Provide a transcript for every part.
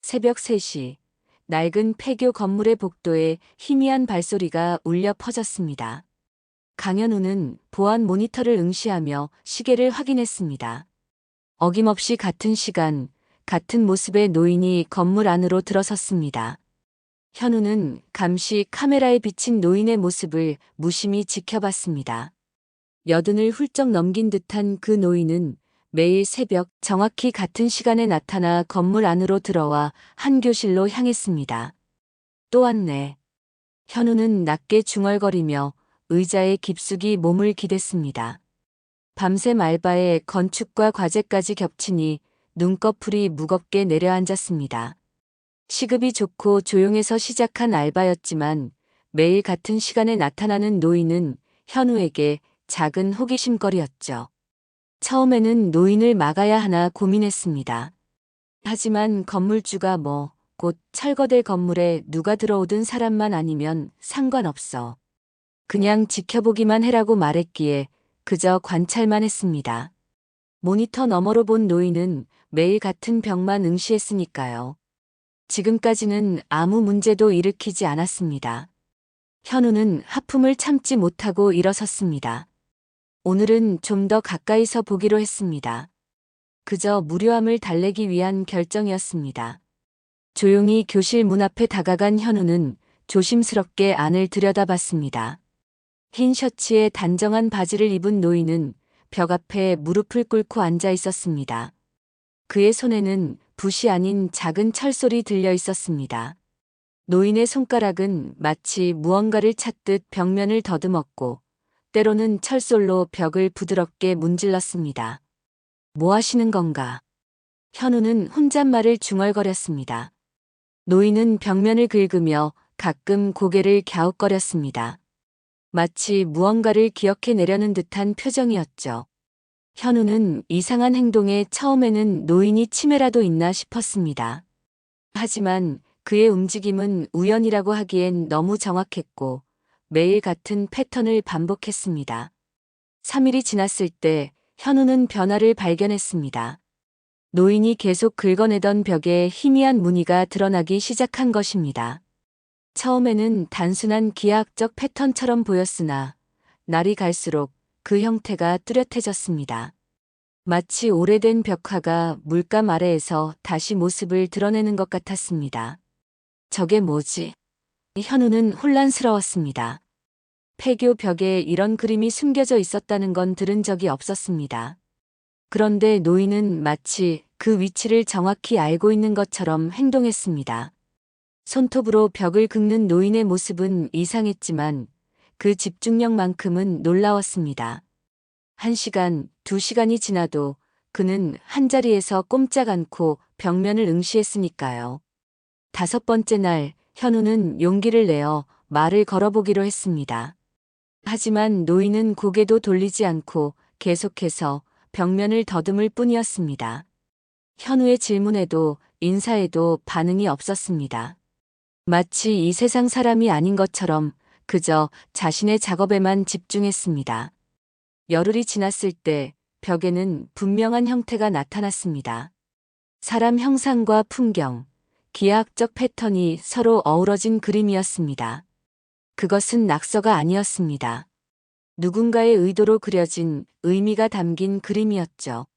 새벽 3시, 낡은 폐교 건물의 복도에 희미한 발소리가 울려 퍼졌습니다. 강현우는 보안 모니터를 응시하며 시계를 확인했습니다. 어김없이 같은 시간, 같은 모습의 노인이 건물 안으로 들어섰습니다. 현우는 감시 카메라에 비친 노인의 모습을 무심히 지켜봤습니다. 여든을 훌쩍 넘긴 듯한 그 노인은 매일 새벽 정확히 같은 시간에 나타나 건물 안으로 들어와 한 교실로 향했습니다. 또 왔네. 현우는 낮게 중얼거리며 의자에 깊숙이 몸을 기댔습니다. 밤샘 알바에 건축과 과제까지 겹치니 눈꺼풀이 무겁게 내려앉았습니다. 시급이 좋고 조용해서 시작한 알바였지만 매일 같은 시간에 나타나는 노인은 현우에게 작은 호기심거리였죠. 처음에는 노인을 막아야 하나 고민했습니다. 하지만 건물주가 곧 철거될 건물에 누가 들어오든 사람만 아니면 상관없어. 그냥 지켜보기만 해라고 말했기에 그저 관찰만 했습니다. 모니터 너머로 본 노인은 매일 같은 벽만 응시했으니까요. 지금까지는 아무 문제도 일으키지 않았습니다. 현우는 하품을 참지 못하고 일어섰습니다. 오늘은 좀 더 가까이서 보기로 했습니다. 그저 무료함을 달래기 위한 결정이었습니다. 조용히 교실 문 앞에 다가간 현우는 조심스럽게 안을 들여다봤습니다. 흰 셔츠에 단정한 바지를 입은 노인은 벽 앞에 무릎을 꿇고 앉아 있었습니다. 그의 손에는 붓이 아닌 작은 철솔이 들려 있었습니다. 노인의 손가락은 마치 무언가를 찾듯 벽면을 더듬었고 때로는 철솔로 벽을 부드럽게 문질렀습니다. 뭐 하시는 건가? 현우는 혼잣말을 중얼거렸습니다. 노인은 벽면을 긁으며 가끔 고개를 갸웃거렸습니다. 마치 무언가를 기억해내려는 듯한 표정이었죠. 현우는 이상한 행동에 처음에는 노인이 치매라도 있나 싶었습니다. 하지만 그의 움직임은 우연이라고 하기엔 너무 정확했고 매일 같은 패턴을 반복했습니다. 3일이 지났을 때 현우는 변화를 발견했습니다. 노인이 계속 긁어내던 벽에 희미한 무늬가 드러나기 시작한 것입니다. 처음에는 단순한 기하학적 패턴처럼 보였으나 날이 갈수록 그 형태가 뚜렷해졌습니다. 마치 오래된 벽화가 물감 아래에서 다시 모습을 드러내는 것 같았습니다. 저게 뭐지? 현우는 혼란스러웠습니다. 폐교 벽에 이런 그림이 숨겨져 있었다는 건 들은 적이 없었습니다. 그런데 노인은 마치 그 위치를 정확히 알고 있는 것처럼 행동했습니다. 손톱으로 벽을 긁는 노인의 모습은 이상했지만 그 집중력만큼은 놀라웠습니다. 1시간, 2시간이 지나도 그는 한자리에서 꼼짝 않고 벽면을 응시했으니까요. 5번째 날, 현우는 용기를 내어 말을 걸어보기로 했습니다. 하지만 노인은 고개도 돌리지 않고 계속해서 벽면을 더듬을 뿐이었습니다. 현우의 질문에도 인사에도 반응이 없었습니다. 마치 이 세상 사람이 아닌 것처럼 그저 자신의 작업에만 집중했습니다. 열흘이 지났을 때 벽에는 분명한 형태가 나타났습니다. 사람 형상과 풍경, 기하학적 패턴이 서로 어우러진 그림이었습니다. 그것은 낙서가 아니었습니다. 누군가의 의도로 그려진 의미가 담긴 그림이었죠.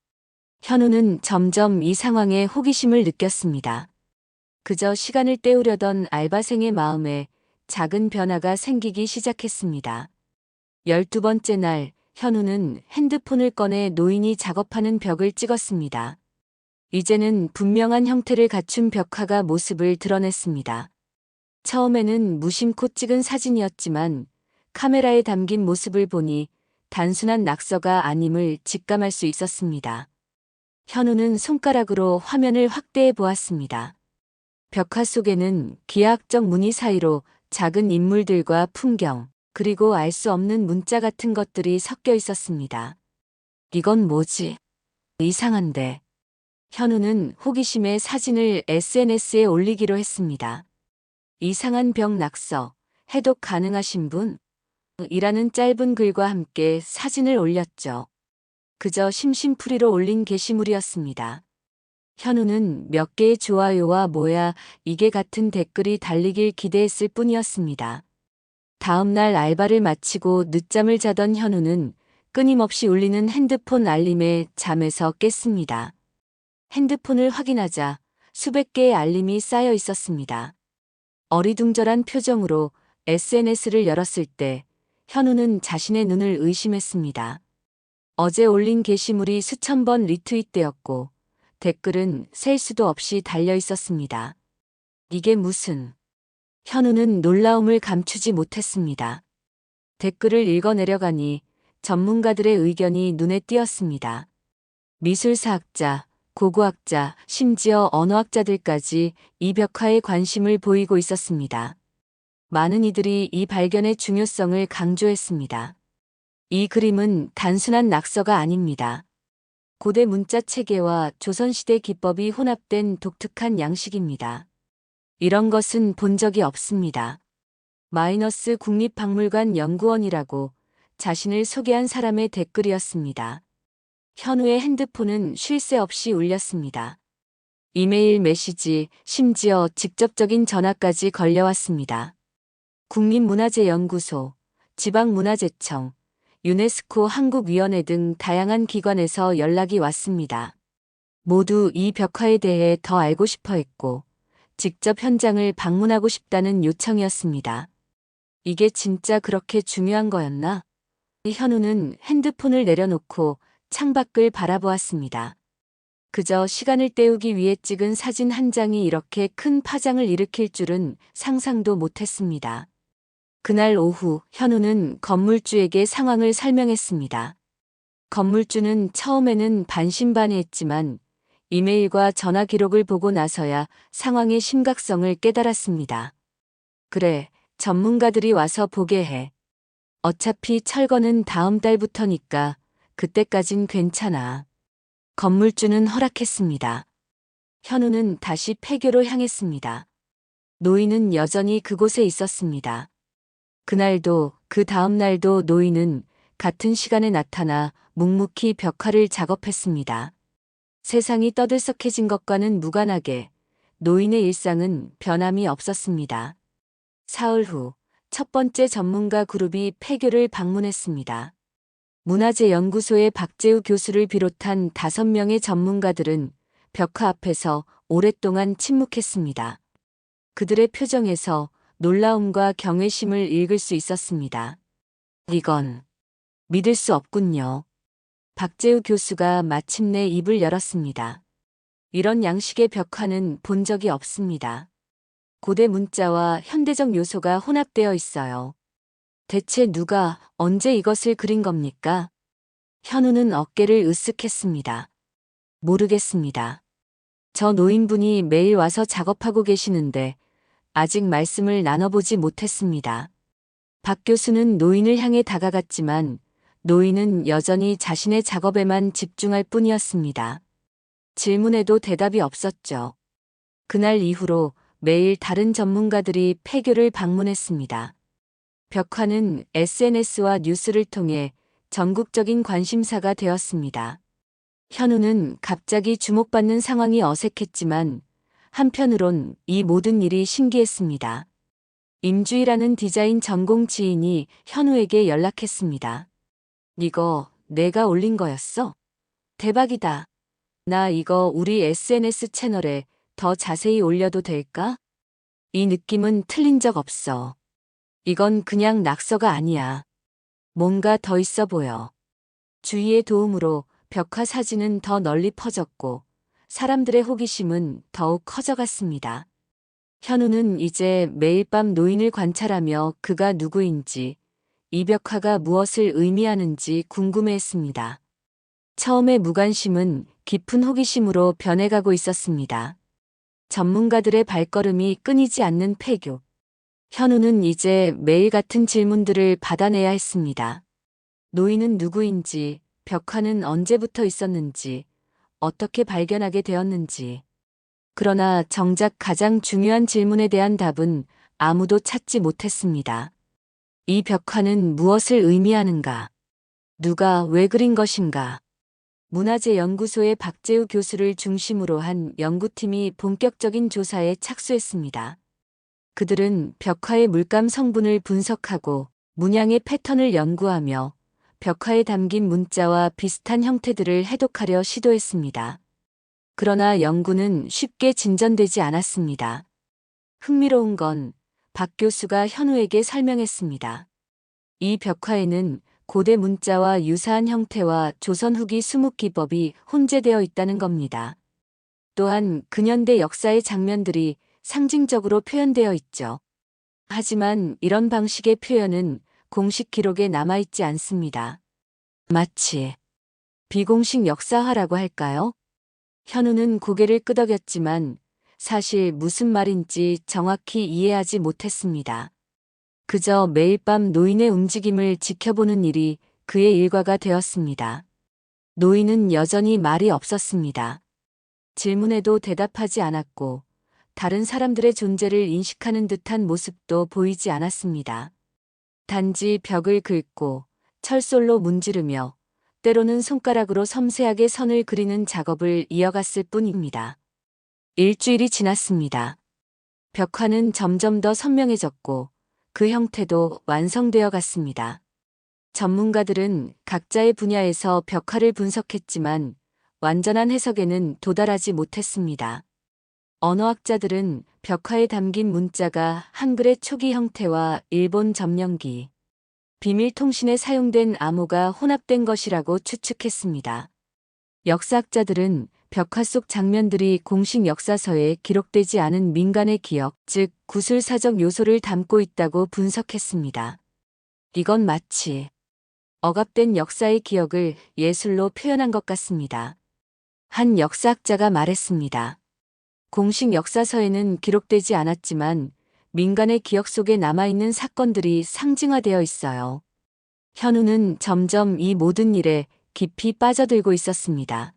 현우는 점점 이 상황에 호기심을 느꼈습니다. 그저 시간을 때우려던 알바생의 마음에 작은 변화가 생기기 시작했습니다. 12번째 날, 현우는 핸드폰을 꺼내 노인이 작업하는 벽을 찍었습니다. 이제는 분명한 형태를 갖춘 벽화가 모습을 드러냈습니다. 처음에는 무심코 찍은 사진이었지만 카메라에 담긴 모습을 보니 단순한 낙서가 아님을 직감할 수 있었습니다. 현우는 손가락으로 화면을 확대해 보았습니다. 벽화 속에는 기하학적 무늬 사이로 작은 인물들과 풍경, 그리고 알 수 없는 문자 같은 것들이 섞여 있었습니다. 이건 뭐지? 이상한데. 현우는 호기심에 사진을 SNS에 올리기로 했습니다. 이상한 벽 낙서, 해독 가능하신 분? 이라는 짧은 글과 함께 사진을 올렸죠. 그저 심심풀이로 올린 게시물이었습니다. 현우는 몇 개의 좋아요와 뭐야 이게 같은 댓글이 달리길 기대했을 뿐이었습니다. 다음 날 알바를 마치고 늦잠을 자던 현우는 끊임없이 울리는 핸드폰 알림에 잠에서 깼습니다. 핸드폰을 확인하자 수백 개의 알림이 쌓여 있었습니다. 어리둥절한 표정으로 SNS를 열었을 때 현우는 자신의 눈을 의심했습니다. 어제 올린 게시물이 수천 번 리트윗되었고 댓글은 셀 수도 없이 달려 있었습니다. 이게 무슨... 현우는 놀라움을 감추지 못했습니다. 댓글을 읽어 내려가니 전문가들의 의견이 눈에 띄었습니다. 미술사학자, 고고학자, 심지어 언어학자들까지 이 벽화에 관심을 보이고 있었습니다. 많은 이들이 이 발견의 중요성을 강조했습니다. 이 그림은 단순한 낙서가 아닙니다. 고대 문자 체계와 조선시대 기법이 혼합된 독특한 양식입니다. 이런 것은 본 적이 없습니다. 마이너스 국립박물관 연구원이라고 자신을 소개한 사람의 댓글이었습니다. 현우의 핸드폰은 쉴 새 없이 울렸습니다. 이메일 메시지, 심지어 직접적인 전화까지 걸려왔습니다. 국립문화재연구소, 지방문화재청, 유네스코 한국위원회 등 다양한 기관에서 연락이 왔습니다. 모두 이 벽화에 대해 더 알고 싶어 했고, 직접 현장을 방문하고 싶다는 요청이었습니다. 이게 진짜 그렇게 중요한 거였나? 현우는 핸드폰을 내려놓고 창밖을 바라보았습니다. 그저 시간을 때우기 위해 찍은 사진 한 장이 이렇게 큰 파장을 일으킬 줄은 상상도 못했습니다. 그날 오후 현우는 건물주에게 상황을 설명했습니다. 건물주는 처음에는 반신반의했지만 이메일과 전화 기록을 보고 나서야 상황의 심각성을 깨달았습니다. 그래, 전문가들이 와서 보게 해. 어차피 철거는 다음 달부터니까 그때까진 괜찮아. 건물주는 허락했습니다. 현우는 다시 폐교로 향했습니다. 노인은 여전히 그곳에 있었습니다. 그날도 그 다음 날도 노인은 같은 시간에 나타나 묵묵히 벽화를 작업했습니다. 세상이 떠들썩해진 것과는 무관하게 노인의 일상은 변함이 없었습니다. 사흘 후 첫 번째 전문가 그룹이 폐교를 방문했습니다. 문화재연구소의 박재우 교수를 비롯한 5명의 전문가들은 벽화 앞에서 오랫동안 침묵했습니다. 그들의 표정에서 놀라움과 경외심을 읽을 수 있었습니다. 이건 믿을 수 없군요. 박재우 교수가 마침내 입을 열었습니다. 이런 양식의 벽화는 본 적이 없습니다. 고대 문자와 현대적 요소가 혼합되어 있어요. 대체 누가 언제 이것을 그린 겁니까? 현우는 어깨를 으쓱했습니다. 모르겠습니다. 저 노인분이 매일 와서 작업하고 계시는데 아직 말씀을 나눠보지 못했습니다. 박 교수는 노인을 향해 다가갔지만 노인은 여전히 자신의 작업에만 집중할 뿐이었습니다. 질문에도 대답이 없었죠. 그날 이후로 매일 다른 전문가들이 폐교를 방문했습니다. 벽화는 SNS와 뉴스를 통해 전국적인 관심사가 되었습니다. 현우는 갑자기 주목받는 상황이 어색했지만 한편으론 이 모든 일이 신기했습니다. 임주희라는 디자인 전공 지인이 현우에게 연락했습니다. 이거 내가 올린 거였어? 대박이다. 나 이거 우리 SNS 채널에 더 자세히 올려도 될까? 이 느낌은 틀린 적 없어. 이건 그냥 낙서가 아니야. 뭔가 더 있어 보여. 주위의 도움으로 벽화 사진은 더 널리 퍼졌고 사람들의 호기심은 더욱 커져갔습니다. 현우는 이제 매일 밤 노인을 관찰하며 그가 누구인지, 이 벽화가 무엇을 의미하는지 궁금해했습니다. 처음의 무관심은 깊은 호기심으로 변해가고 있었습니다. 전문가들의 발걸음이 끊이지 않는 폐교. 현우는 이제 매일 같은 질문들을 받아내야 했습니다. 노인은 누구인지, 벽화는 언제부터 있었는지, 어떻게 발견하게 되었는지. 그러나 정작 가장 중요한 질문에 대한 답은 아무도 찾지 못했습니다. 이 벽화는 무엇을 의미하는가? 누가 왜 그린 것인가? 문화재연구소의 박재우 교수를 중심으로 한 연구팀이 본격적인 조사에 착수했습니다. 그들은 벽화의 물감 성분을 분석하고 문양의 패턴을 연구하며 벽화에 담긴 문자와 비슷한 형태들을 해독하려 시도했습니다. 그러나 연구는 쉽게 진전되지 않았습니다. 흥미로운 건 박 교수가 현우에게 설명했습니다. 이 벽화에는 고대 문자와 유사한 형태와 조선 후기 수묵기법이 혼재되어 있다는 겁니다. 또한 근현대 역사의 장면들이 상징적으로 표현되어 있죠. 하지만 이런 방식의 표현은 공식 기록에 남아있지 않습니다. 마치 비공식 역사화라고 할까요? 현우는 고개를 끄덕였지만 사실 무슨 말인지 정확히 이해하지 못했습니다. 그저 매일 밤 노인의 움직임을 지켜보는 일이 그의 일과가 되었습니다. 노인은 여전히 말이 없었습니다. 질문에도 대답하지 않았고 다른 사람들의 존재를 인식하는 듯한 모습도 보이지 않았습니다. 단지 벽을 긁고 철솔로 문지르며 때로는 손가락으로 섬세하게 선을 그리는 작업을 이어갔을 뿐입니다. 일주일이 지났습니다. 벽화는 점점 더 선명해졌고 그 형태도 완성되어 갔습니다. 전문가들은 각자의 분야에서 벽화를 분석했지만 완전한 해석에는 도달하지 못했습니다. 언어학자들은 벽화에 담긴 문자가 한글의 초기 형태와 일본 점령기, 비밀통신에 사용된 암호가 혼합된 것이라고 추측했습니다. 역사학자들은 벽화 속 장면들이 공식 역사서에 기록되지 않은 민간의 기억, 즉 구술사적 요소를 담고 있다고 분석했습니다. 이건 마치 억압된 역사의 기억을 예술로 표현한 것 같습니다. 한 역사학자가 말했습니다. 공식 역사서에는 기록되지 않았지만 민간의 기억 속에 남아있는 사건들이 상징화되어 있어요. 현우는 점점 이 모든 일에 깊이 빠져들고 있었습니다.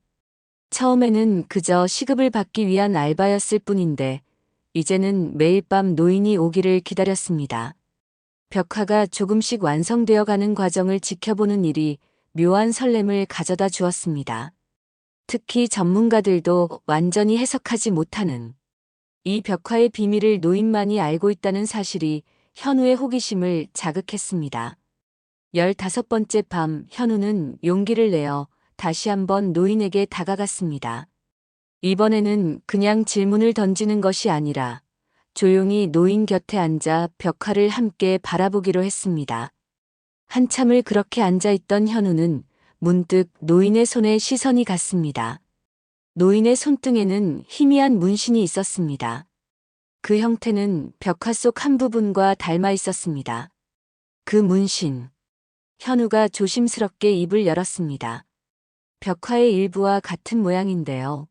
처음에는 그저 시급을 받기 위한 알바였을 뿐인데 이제는 매일 밤 노인이 오기를 기다렸습니다. 벽화가 조금씩 완성되어 가는 과정을 지켜보는 일이 묘한 설렘을 가져다 주었습니다. 특히 전문가들도 완전히 해석하지 못하는 이 벽화의 비밀을 노인만이 알고 있다는 사실이 현우의 호기심을 자극했습니다. 15번째 밤 현우는 용기를 내어 다시 한번 노인에게 다가갔습니다. 이번에는 그냥 질문을 던지는 것이 아니라 조용히 노인 곁에 앉아 벽화를 함께 바라보기로 했습니다. 한참을 그렇게 앉아있던 현우는 문득 노인의 손에 시선이 갔습니다. 노인의 손등에는 희미한 문신이 있었습니다. 그 형태는 벽화 속 한 부분과 닮아 있었습니다. 그 문신. 현우가 조심스럽게 입을 열었습니다. 벽화의 일부와 같은 모양인데요.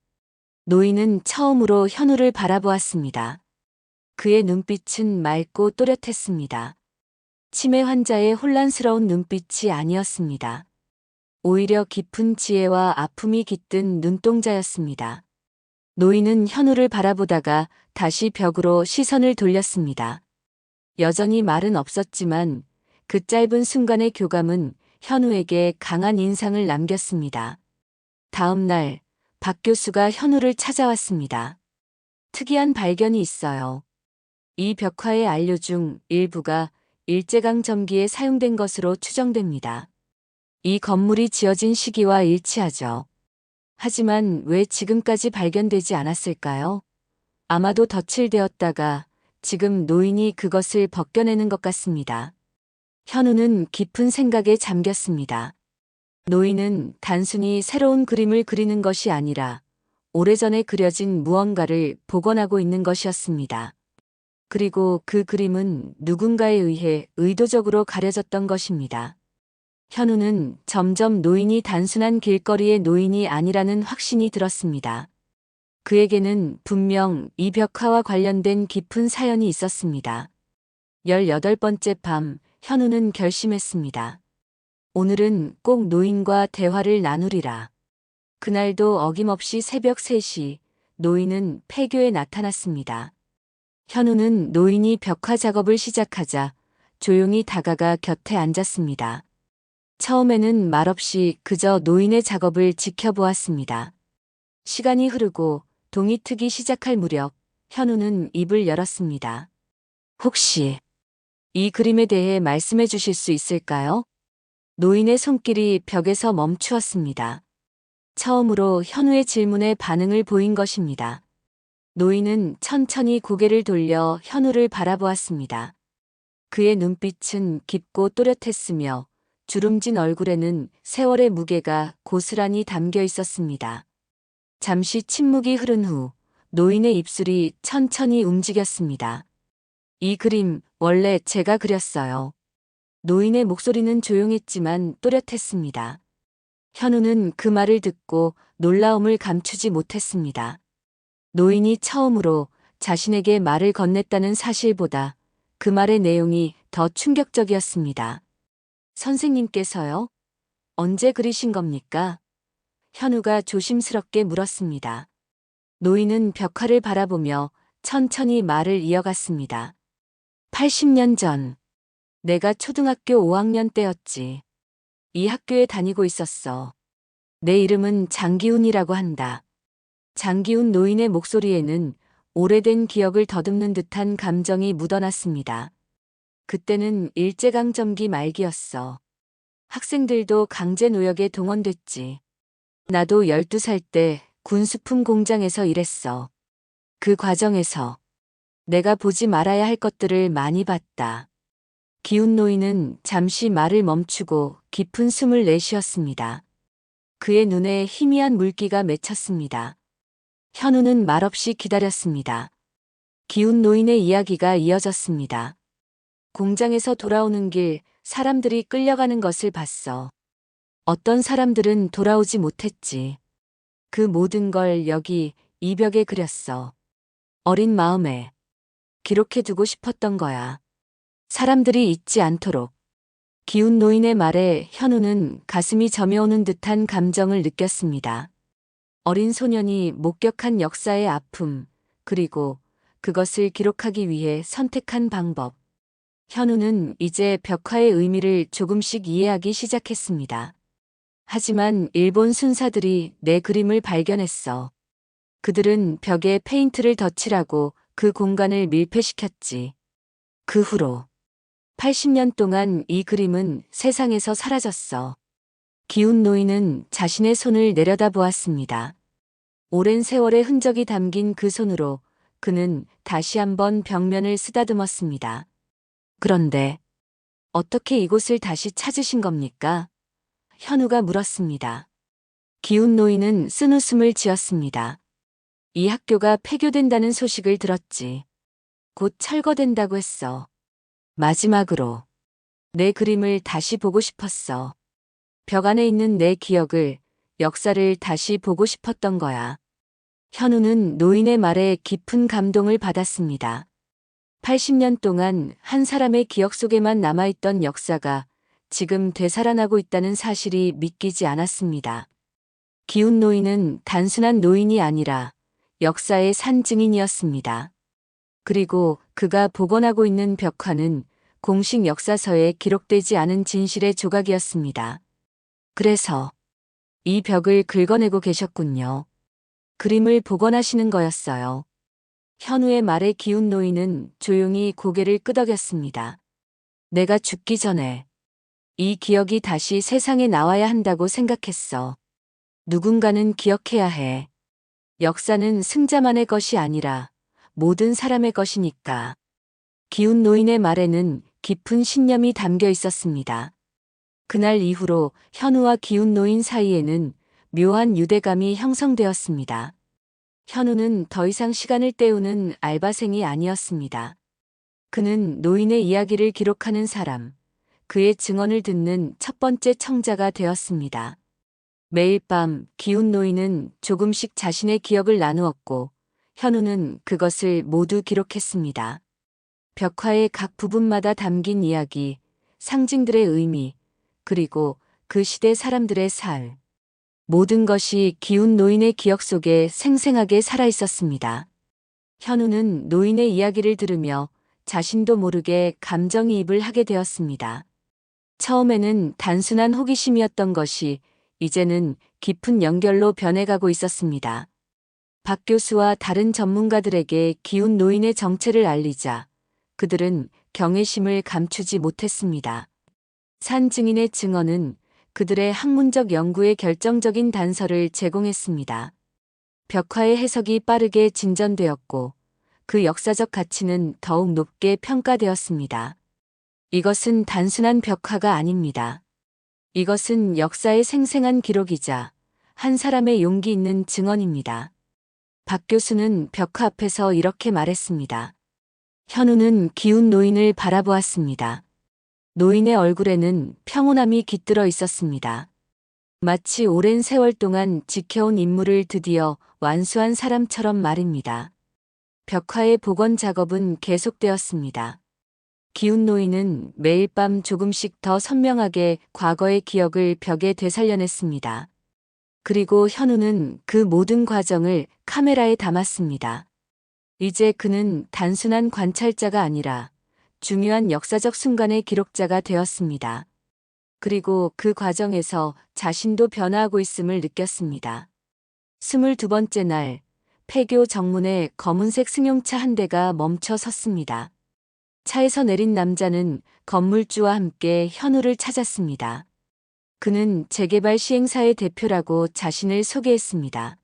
노인은 처음으로 현우를 바라보았습니다. 그의 눈빛은 맑고 또렷했습니다. 치매 환자의 혼란스러운 눈빛이 아니었습니다. 오히려 깊은 지혜와 아픔이 깃든 눈동자였습니다. 노인은 현우를 바라보다가 다시 벽으로 시선을 돌렸습니다. 여전히 말은 없었지만 그 짧은 순간의 교감은 현우에게 강한 인상을 남겼습니다. 다음 날, 박 교수가 현우를 찾아왔습니다. 특이한 발견이 있어요. 이 벽화의 안료 중 일부가 일제강점기에 사용된 것으로 추정됩니다. 이 건물이 지어진 시기와 일치하죠. 하지만 왜 지금까지 발견되지 않았을까요? 아마도 덧칠되었다가 지금 노인이 그것을 벗겨내는 것 같습니다. 현우는 깊은 생각에 잠겼습니다. 노인은 단순히 새로운 그림을 그리는 것이 아니라 오래전에 그려진 무언가를 복원하고 있는 것이었습니다. 그리고 그 그림은 누군가에 의해 의도적으로 가려졌던 것입니다. 현우는 점점 노인이 단순한 길거리의 노인이 아니라는 확신이 들었습니다. 그에게는 분명 이 벽화와 관련된 깊은 사연이 있었습니다. 18번째 밤, 현우는 결심했습니다. 오늘은 꼭 노인과 대화를 나누리라. 그날도 어김없이 새벽 3시, 노인은 폐교에 나타났습니다. 현우는 노인이 벽화 작업을 시작하자 조용히 다가가 곁에 앉았습니다. 처음에는 말없이 그저 노인의 작업을 지켜보았습니다. 시간이 흐르고 동이 트기 시작할 무렵 현우는 입을 열었습니다. 혹시 이 그림에 대해 말씀해 주실 수 있을까요? 노인의 손길이 벽에서 멈추었습니다. 처음으로 현우의 질문에 반응을 보인 것입니다. 노인은 천천히 고개를 돌려 현우를 바라보았습니다. 그의 눈빛은 깊고 또렷했으며 주름진 얼굴에는 세월의 무게가 고스란히 담겨 있었습니다. 잠시 침묵이 흐른 후 노인의 입술이 천천히 움직였습니다. 이 그림 원래 제가 그렸어요. 노인의 목소리는 조용했지만 또렷했습니다. 현우는 그 말을 듣고 놀라움을 감추지 못했습니다. 노인이 처음으로 자신에게 말을 건넸다는 사실보다 그 말의 내용이 더 충격적이었습니다. 선생님께서요? 언제 그리신 겁니까? 현우가 조심스럽게 물었습니다. 노인은 벽화를 바라보며 천천히 말을 이어갔습니다. 80년 전, 내가 초등학교 5학년 때였지. 이 학교에 다니고 있었어. 내 이름은 장기훈이라고 한다. 장기훈 노인의 목소리에는 오래된 기억을 더듬는 듯한 감정이 묻어났습니다. 그때는 일제강점기 말기였어. 학생들도 강제노역에 동원됐지. 나도 12살 때 군수품 공장에서 일했어. 그 과정에서 내가 보지 말아야 할 것들을 많이 봤다. 기훈 노인은 잠시 말을 멈추고 깊은 숨을 내쉬었습니다. 그의 눈에 희미한 물기가 맺혔습니다. 현우는 말없이 기다렸습니다. 기훈 노인의 이야기가 이어졌습니다. 공장에서 돌아오는 길 사람들이 끌려가는 것을 봤어. 어떤 사람들은 돌아오지 못했지. 그 모든 걸 여기 이 벽에 그렸어. 어린 마음에 기록해두고 싶었던 거야. 사람들이 잊지 않도록. 기훈 노인의 말에 현우는 가슴이 저며오는 듯한 감정을 느꼈습니다. 어린 소년이 목격한 역사의 아픔, 그리고 그것을 기록하기 위해 선택한 방법. 현우는 이제 벽화의 의미를 조금씩 이해하기 시작했습니다. 하지만 일본 순사들이 내 그림을 발견했어. 그들은 벽에 페인트를 덧칠하고 그 공간을 밀폐시켰지. 그 후로 80년 동안 이 그림은 세상에서 사라졌어. 기훈 노인은 자신의 손을 내려다보았습니다. 오랜 세월의 흔적이 담긴 그 손으로 그는 다시 한번 벽면을 쓰다듬었습니다. 그런데 어떻게 이곳을 다시 찾으신 겁니까? 현우가 물었습니다. 기훈 노인은 쓴웃음을 지었습니다. 이 학교가 폐교된다는 소식을 들었지. 곧 철거된다고 했어. 마지막으로 내 그림을 다시 보고 싶었어. 벽 안에 있는 내 기억을, 역사를 다시 보고 싶었던 거야. 현우는 노인의 말에 깊은 감동을 받았습니다. 80년 동안 한 사람의 기억 속에만 남아있던 역사가 지금 되살아나고 있다는 사실이 믿기지 않았습니다. 기훈 노인은 단순한 노인이 아니라 역사의 산증인이었습니다. 그리고 그가 복원하고 있는 벽화는 공식 역사서에 기록되지 않은 진실의 조각이었습니다. 그래서 이 벽을 긁어내고 계셨군요. 그림을 복원하시는 거였어요. 현우의 말에 기훈 노인은 조용히 고개를 끄덕였습니다. 내가 죽기 전에 이 기억이 다시 세상에 나와야 한다고 생각했어. 누군가는 기억해야 해. 역사는 승자만의 것이 아니라 모든 사람의 것이니까. 기훈 노인의 말에는 깊은 신념이 담겨 있었습니다. 그날 이후로 현우와 기훈 노인 사이에는 묘한 유대감이 형성되었습니다. 현우는 더 이상 시간을 때우는 알바생이 아니었습니다. 그는 노인의 이야기를 기록하는 사람, 그의 증언을 듣는 첫 번째 청자가 되었습니다. 매일 밤 기훈 노인은 조금씩 자신의 기억을 나누었고 현우는 그것을 모두 기록했습니다. 벽화의 각 부분마다 담긴 이야기, 상징들의 의미, 그리고 그 시대 사람들의 삶. 모든 것이 기훈 노인의 기억 속에 생생하게 살아있었습니다. 현우는 노인의 이야기를 들으며 자신도 모르게 감정이입을 하게 되었습니다. 처음에는 단순한 호기심이었던 것이 이제는 깊은 연결로 변해가고 있었습니다. 박 교수와 다른 전문가들에게 기훈 노인의 정체를 알리자 그들은 경외심을 감추지 못했습니다. 산 증인의 증언은 그들의 학문적 연구에 결정적인 단서를 제공했습니다. 벽화의 해석이 빠르게 진전되었고 그 역사적 가치는 더욱 높게 평가되었습니다. 이것은 단순한 벽화가 아닙니다. 이것은 역사의 생생한 기록이자 한 사람의 용기 있는 증언입니다. 박 교수는 벽화 앞에서 이렇게 말했습니다. 현우는 기훈 노인을 바라보았습니다. 노인의 얼굴에는 평온함이 깃들어 있었습니다. 마치 오랜 세월 동안 지켜온 임무를 드디어 완수한 사람처럼 말입니다. 벽화의 복원 작업은 계속되었습니다. 기훈 노인은 매일 밤 조금씩 더 선명하게 과거의 기억을 벽에 되살려냈습니다. 그리고 현우는 그 모든 과정을 카메라에 담았습니다. 이제 그는 단순한 관찰자가 아니라 중요한 역사적 순간의 기록자가 되었습니다. 그리고 그 과정에서 자신도 변화하고 있음을 느꼈습니다. 22번째 날, 폐교 정문에 검은색 승용차 한 대가 멈춰 섰습니다. 차에서 내린 남자는 건물주와 함께 현우를 찾았습니다. 그는 재개발 시행사의 대표라고 자신을 소개했습니다.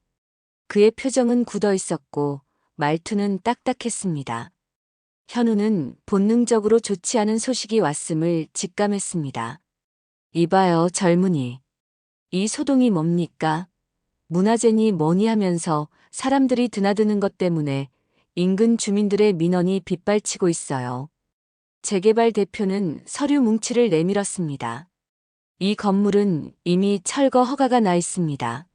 그의 표정은 굳어 있었고 말투는 딱딱했습니다. 현우는 본능적으로 좋지 않은 소식이 왔음을 직감했습니다. 이봐요, 젊은이. 이 소동이 뭡니까? 문화재니 뭐니 하면서 사람들이 드나드는 것 때문에 인근 주민들의 민원이 빗발치고 있어요. 재개발 대표는 서류 뭉치를 내밀었습니다. 이 건물은 이미 철거 허가가 나 있습니다.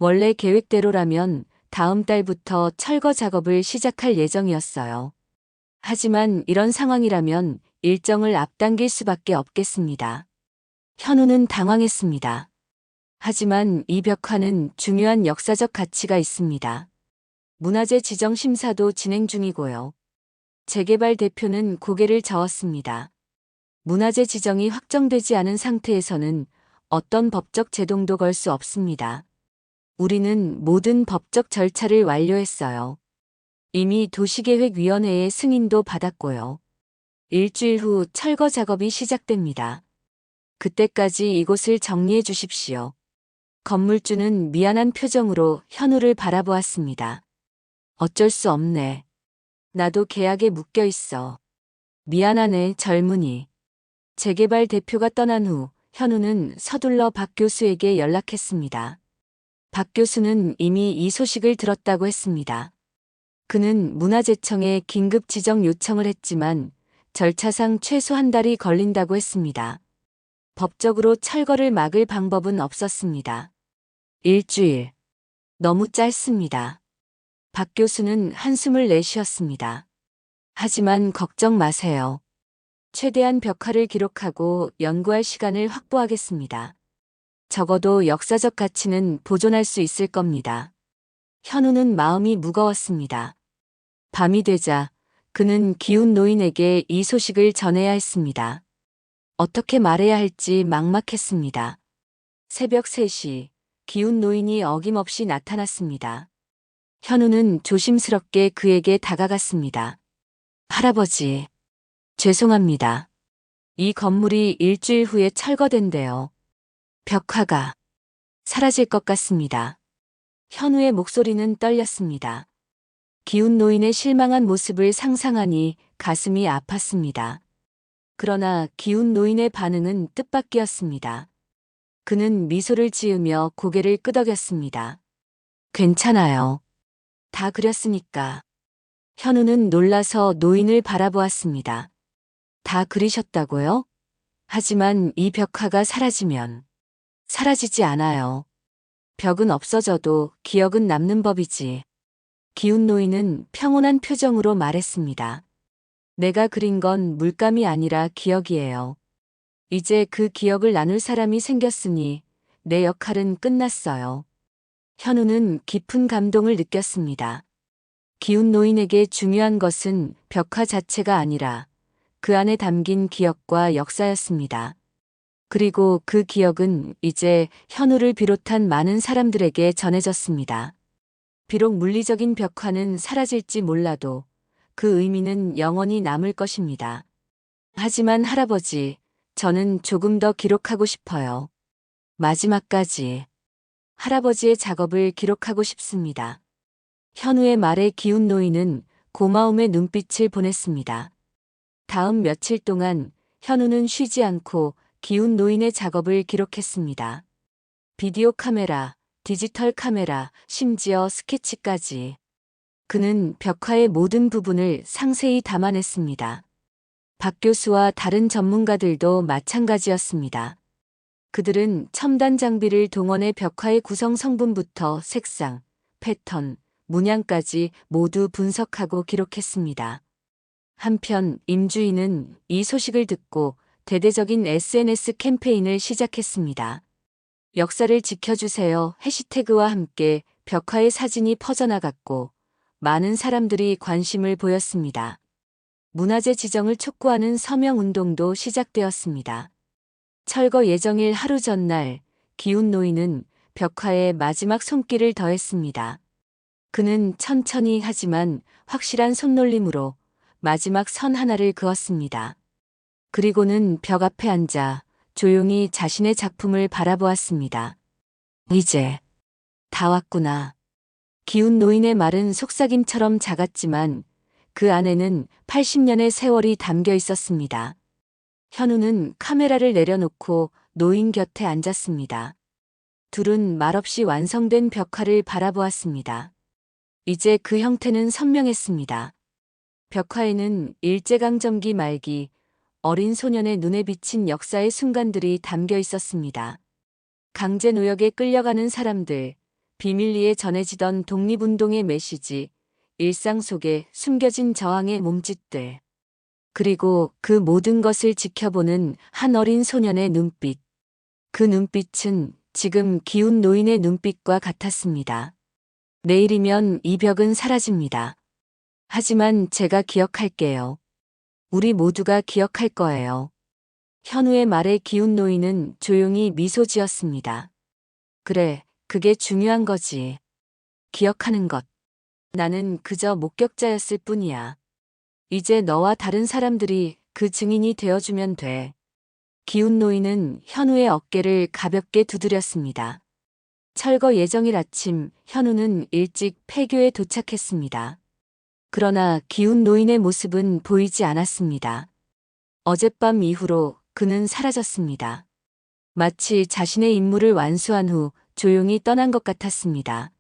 원래 계획대로라면 다음 달부터 철거 작업을 시작할 예정이었어요. 하지만 이런 상황이라면 일정을 앞당길 수밖에 없겠습니다. 현우는 당황했습니다. 하지만 이 벽화는 중요한 역사적 가치가 있습니다. 문화재 지정 심사도 진행 중이고요. 재개발 대표는 고개를 저었습니다. 문화재 지정이 확정되지 않은 상태에서는 어떤 법적 제동도 걸 수 없습니다. 우리는 모든 법적 절차를 완료했어요. 이미 도시계획위원회의 승인도 받았고요. 일주일 후 철거 작업이 시작됩니다. 그때까지 이곳을 정리해 주십시오. 건물주는 미안한 표정으로 현우를 바라보았습니다. 어쩔 수 없네. 나도 계약에 묶여 있어. 미안하네, 젊은이. 재개발 대표가 떠난 후 현우는 서둘러 박 교수에게 연락했습니다. 박 교수는 이미 이 소식을 들었다고 했습니다. 그는 문화재청에 긴급 지정 요청을 했지만 절차상 최소 한 달이 걸린다고 했습니다. 법적으로 철거를 막을 방법은 없었습니다. 일주일. 너무 짧습니다. 박 교수는 한숨을 내쉬었습니다. 하지만 걱정 마세요. 최대한 벽화를 기록하고 연구할 시간을 확보하겠습니다. 적어도 역사적 가치는 보존할 수 있을 겁니다. 현우는 마음이 무거웠습니다. 밤이 되자 그는 기훈 노인에게 이 소식을 전해야 했습니다. 어떻게 말해야 할지 막막했습니다. 새벽 3시, 기훈 노인이 어김없이 나타났습니다. 현우는 조심스럽게 그에게 다가갔습니다. 할아버지, 죄송합니다. 이 건물이 일주일 후에 철거된대요. 벽화가 사라질 것 같습니다. 현우의 목소리는 떨렸습니다. 기훈 노인의 실망한 모습을 상상하니 가슴이 아팠습니다. 그러나 기훈 노인의 반응은 뜻밖이었습니다. 그는 미소를 지으며 고개를 끄덕였습니다. 괜찮아요. 다 그렸으니까. 현우는 놀라서 노인을 바라보았습니다. 다 그리셨다고요? 하지만 이 벽화가 사라지면 사라지지 않아요. 벽은 없어져도 기억은 남는 법이지. 기훈 노인은 평온한 표정으로 말했습니다. 내가 그린 건 물감이 아니라 기억이에요. 이제 그 기억을 나눌 사람이 생겼으니 내 역할은 끝났어요. 현우는 깊은 감동을 느꼈습니다. 기훈 노인에게 중요한 것은 벽화 자체가 아니라 그 안에 담긴 기억과 역사였습니다. 그리고 그 기억은 이제 현우를 비롯한 많은 사람들에게 전해졌습니다. 비록 물리적인 벽화는 사라질지 몰라도 그 의미는 영원히 남을 것입니다. 하지만 할아버지, 저는 조금 더 기록하고 싶어요. 마지막까지 할아버지의 작업을 기록하고 싶습니다. 현우의 말에 기운 노인은 고마움의 눈빛을 보냈습니다. 다음 며칠 동안 현우는 쉬지 않고 기운 노인의 작업을 기록했습니다. 비디오 카메라, 디지털 카메라, 심지어 스케치까지. 그는 벽화의 모든 부분을 상세히 담아냈습니다. 박 교수와 다른 전문가들도 마찬가지였습니다. 그들은 첨단 장비를 동원해 벽화의 구성 성분부터 색상, 패턴, 문양까지 모두 분석하고 기록했습니다. 한편 임주인은 이 소식을 듣고 대대적인 SNS 캠페인을 시작했습니다. 역사를 지켜주세요 해시태그와 함께 벽화의 사진이 퍼져나갔고 많은 사람들이 관심을 보였습니다. 문화재 지정을 촉구하는 서명운동도 시작되었습니다. 철거 예정일 하루 전날 기운 노인은 벽화에 마지막 손길을 더했습니다. 그는 천천히 하지만 확실한 손놀림으로 마지막 선 하나를 그었습니다. 그리고는 벽 앞에 앉아 조용히 자신의 작품을 바라보았습니다. 이제 다 왔구나. 기운 노인의 말은 속삭임처럼 작았지만 그 안에는 80년의 세월이 담겨 있었습니다. 현우는 카메라를 내려놓고 노인 곁에 앉았습니다. 둘은 말없이 완성된 벽화를 바라보았습니다. 이제 그 형태는 선명했습니다. 벽화에는 일제강점기 말기 어린 소년의 눈에 비친 역사의 순간들이 담겨 있었습니다. 강제 노역에 끌려가는 사람들, 비밀리에 전해지던 독립운동의 메시지, 일상 속에 숨겨진 저항의 몸짓들. 그리고 그 모든 것을 지켜보는 한 어린 소년의 눈빛. 그 눈빛은 지금 기운 노인의 눈빛과 같았습니다. 내일이면 이 벽은 사라집니다. 하지만 제가 기억할게요. 우리 모두가 기억할 거예요. 현우의 말에 기운 노인은 조용히 미소 지었습니다. 그래, 그게 중요한 거지. 기억하는 것. 나는 그저 목격자였을 뿐이야. 이제 너와 다른 사람들이 그 증인이 되어주면 돼. 기운 노인은 현우의 어깨를 가볍게 두드렸습니다. 철거 예정일 아침, 현우는 일찍 폐교에 도착했습니다. 그러나 기운 노인의 모습은 보이지 않았습니다. 어젯밤 이후로 그는 사라졌습니다. 마치 자신의 임무를 완수한 후 조용히 떠난 것 같았습니다.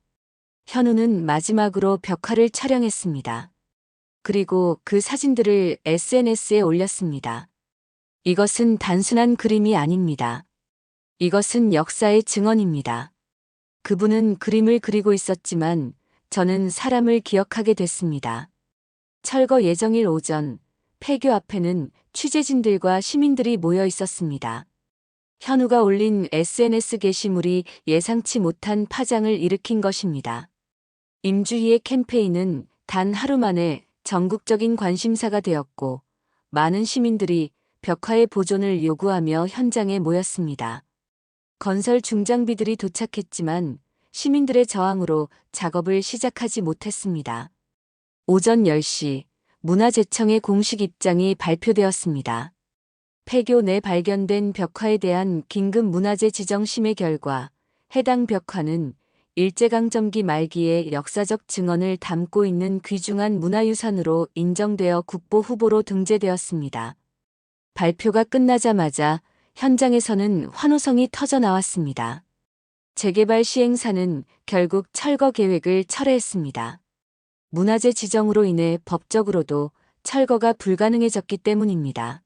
현우는 마지막으로 벽화를 촬영했습니다. 그리고 그 사진들을 SNS에 올렸습니다. 이것은 단순한 그림이 아닙니다. 이것은 역사의 증언입니다. 그분은 그림을 그리고 있었지만 저는 사람을 기억하게 됐습니다. 철거 예정일 오전, 폐교 앞에는 취재진들과 시민들이 모여 있었습니다. 현우가 올린 SNS 게시물이 예상치 못한 파장을 일으킨 것입니다. 임주희의 캠페인은 단 하루 만에 전국적인 관심사가 되었고 많은 시민들이 벽화의 보존을 요구하며 현장에 모였습니다. 건설 중장비들이 도착했지만 시민들의 저항으로 작업을 시작하지 못했습니다. 오전 10시 문화재청의 공식 입장이 발표되었습니다. 폐교 내 발견된 벽화에 대한 긴급 문화재 지정 심의 결과 해당 벽화는 일제강점기 말기의 역사적 증언을 담고 있는 귀중한 문화유산으로 인정되어 국보 후보로 등재되었습니다. 발표가 끝나자마자 현장에서는 환호성이 터져 나왔습니다. 재개발 시행사는 결국 철거 계획을 철회했습니다. 문화재 지정으로 인해 법적으로도 철거가 불가능해졌기 때문입니다.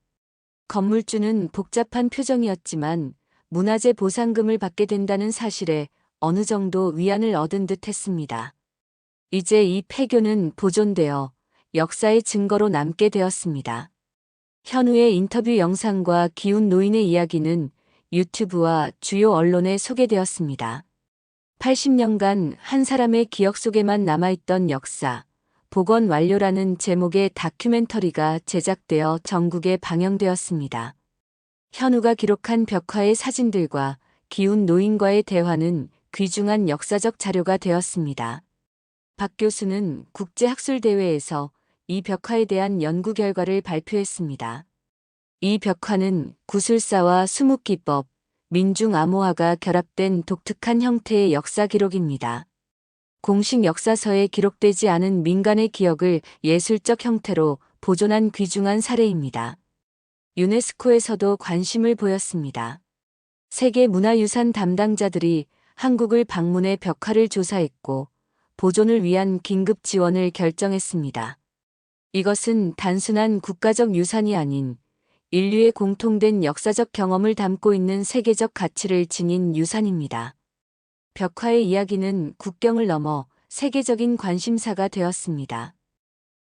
건물주는 복잡한 표정이었지만 문화재 보상금을 받게 된다는 사실에 어느 정도 위안을 얻은 듯 했습니다. 이제 이 폐교는 보존되어 역사의 증거로 남게 되었습니다. 현우의 인터뷰 영상과 기운 노인의 이야기는 유튜브와 주요 언론에 소개되었습니다. 80년간 한 사람의 기억 속에만 남아있던 역사, 복원 완료라는 제목의 다큐멘터리가 제작되어 전국에 방영되었습니다. 현우가 기록한 벽화의 사진들과 기훈 노인과의 대화는 귀중한 역사적 자료가 되었습니다. 박 교수는 국제학술대회에서 이 벽화에 대한 연구 결과를 발표했습니다. 이 벽화는 구술사와 수묵기법, 민중암호화가 결합된 독특한 형태의 역사 기록입니다. 공식 역사서에 기록되지 않은 민간의 기억을 예술적 형태로 보존한 귀중한 사례입니다. 유네스코에서도 관심을 보였습니다. 세계문화유산 담당자들이 한국을 방문해 벽화를 조사했고 보존을 위한 긴급 지원을 결정했습니다. 이것은 단순한 국가적 유산이 아닌 인류의 공통된 역사적 경험을 담고 있는 세계적 가치를 지닌 유산입니다. 벽화의 이야기는 국경을 넘어 세계적인 관심사가 되었습니다.